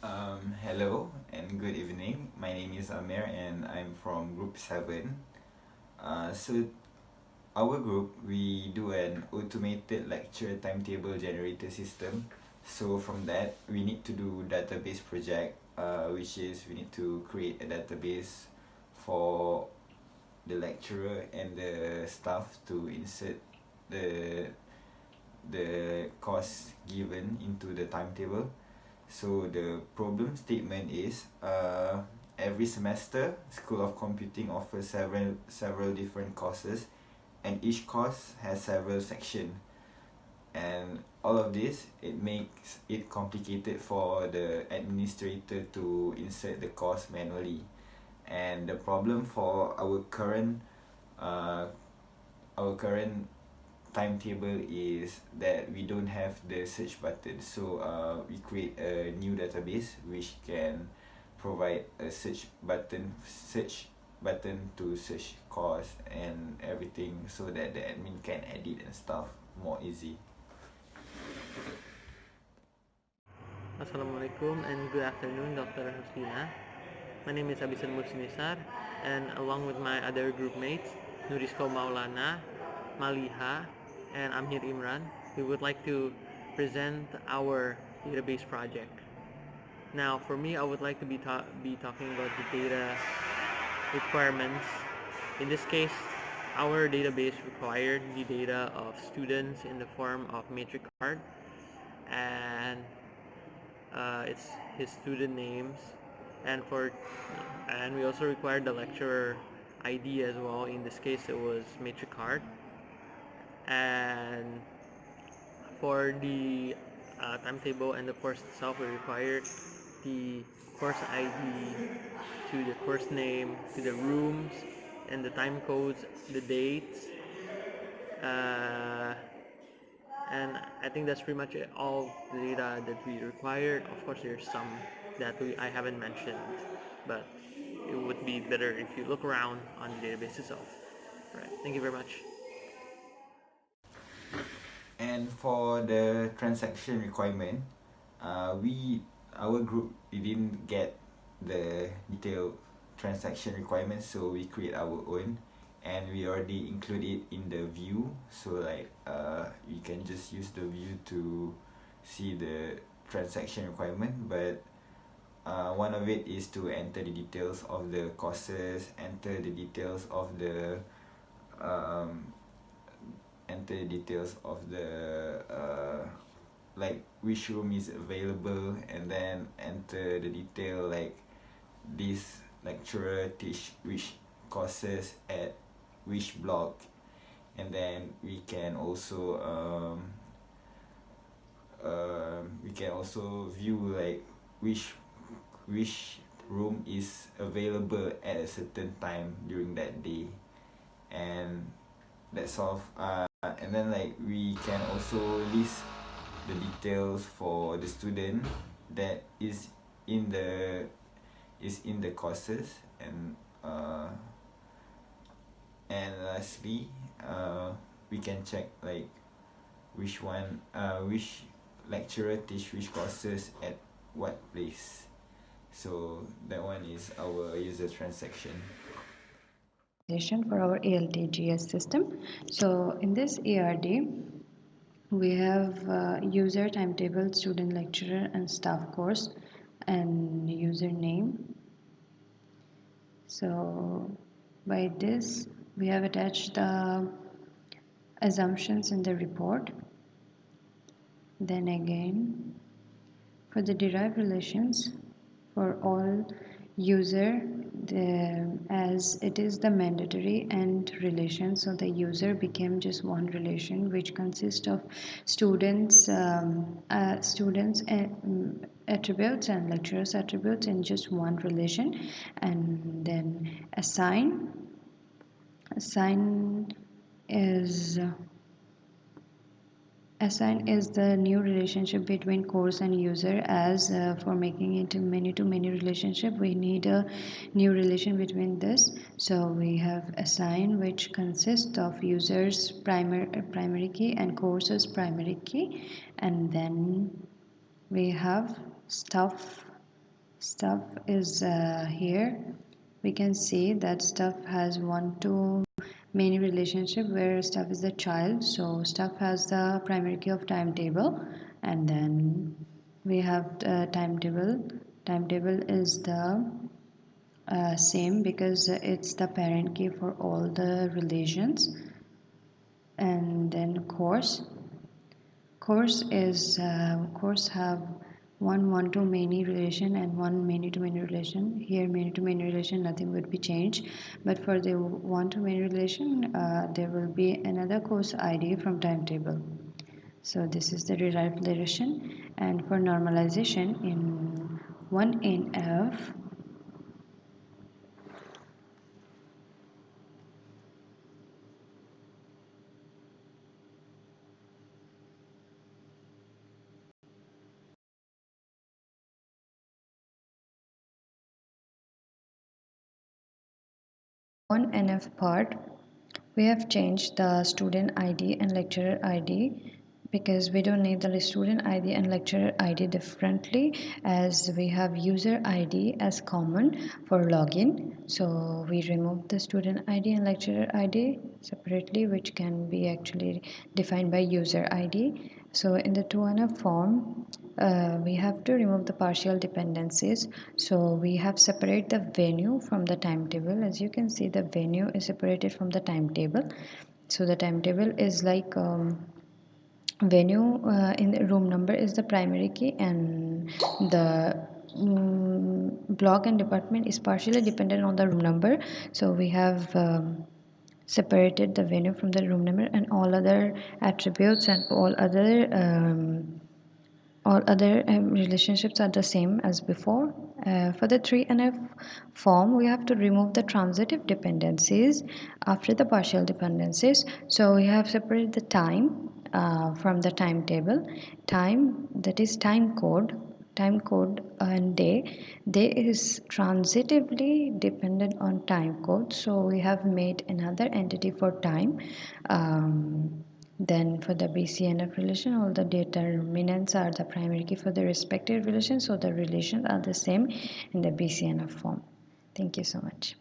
Hello and good evening. My name is Amir and I'm from Group 7. So, our group, we do an automated lecture timetable generator system. So, from that, we need to do database project, which is we need to create a database for the lecturer and the staff to insert the the course given into the timetable. So the problem statement is every semester School of Computing offers several different courses, and each course has several sections, and all of this it makes it complicated for the administrator to insert the course manually. And the problem for uh, our current timetable is that we don't have the search button. So we create a new database which can provide a search button to search course and everything, so that the admin can edit and stuff more easy. Assalamualaikum and good afternoon, Dr. Husnina. My name is Abisan Musnisar, and along with my other group mates, Nurisko Maulana, Maliha, and Amir Imran, we would like to present our database project. Now, for me, I would like to be talking about the data requirements. In this case, our database required the data of students in the form of matric card, and it's his student names, and we also required the lecturer ID as well. In this case, it was matric card, and for the timetable and the course itself, we required the course ID to the course name, to the rooms, and the time codes, the dates, uh, and I think that's pretty much all the data that we required. Of course, there's some that I haven't mentioned, but it would be better if you look around on the database itself. Right. Thank you very much. And for the transaction requirement, we our group we didn't get the detailed transaction requirements, so we create our own, and we already include it in the view. So like you can just use the view to see the transaction requirement. But one of it is to enter the details of the courses, um, enter the details of the like which room is available, and then enter the detail like this lecturer teach which courses at which block. And then we can also view like which room is available at a certain time during that day. And that's all. And then like we can also list the details for the student that is in the courses. And lastly, we can check like which lecturer teach which courses at what place. So that one is our user transaction. For our ALTGS system. So in this ARD, we have user, timetable, student, lecturer, and staff course, and username. So by this, we have attached the assumptions in the report. Then again, for the derived relations for all user, as it is the mandatory and relation, so the user became just one relation which consists of students attributes and lecturers attributes in just one relation. And then assign is Assign is the new relationship between course and user. As for making it a many-to-many relationship, we need a new relation between this. So we have assign, which consists of users primary key and courses primary key, and then we have stuff stuff is here. We can see that stuff has one to many relationship where stuff is the child. So stuff has the primary key of timetable, and then we have the timetable. Timetable is the same because it's the parent key for all the relations. And then course have one to many relation and one many to many relation. Here many to many relation nothing would be changed, but for the one to many relation there will be another course ID from timetable. So this is the derived relation. And for normalization in 1NF, on NF part, we have changed the student ID and lecturer ID because we don't need the student ID and lecturer ID differently, as we have user ID as common for login. So we remove the student ID and lecturer ID separately, which can be actually defined by user ID. So in the 2NF form, we have to remove the partial dependencies. So we have separate the venue from the timetable. As you can see, the venue is separated from the timetable. So the timetable is like venue in the room number is the primary key, and the block and department is partially dependent on the room number. So we have separated the venue from the room number, and all other attributes and all other relationships are the same as before. For the 3NF form, we have to remove the transitive dependencies after the partial dependencies. So we have separated the time from the timetable. Time, that is time code and day is transitively dependent on time code. So we have made another entity for time. Then for the BCNF relation, all the determinants are the primary key for the respective relation, so the relations are the same in the BCNF form. Thank you so much.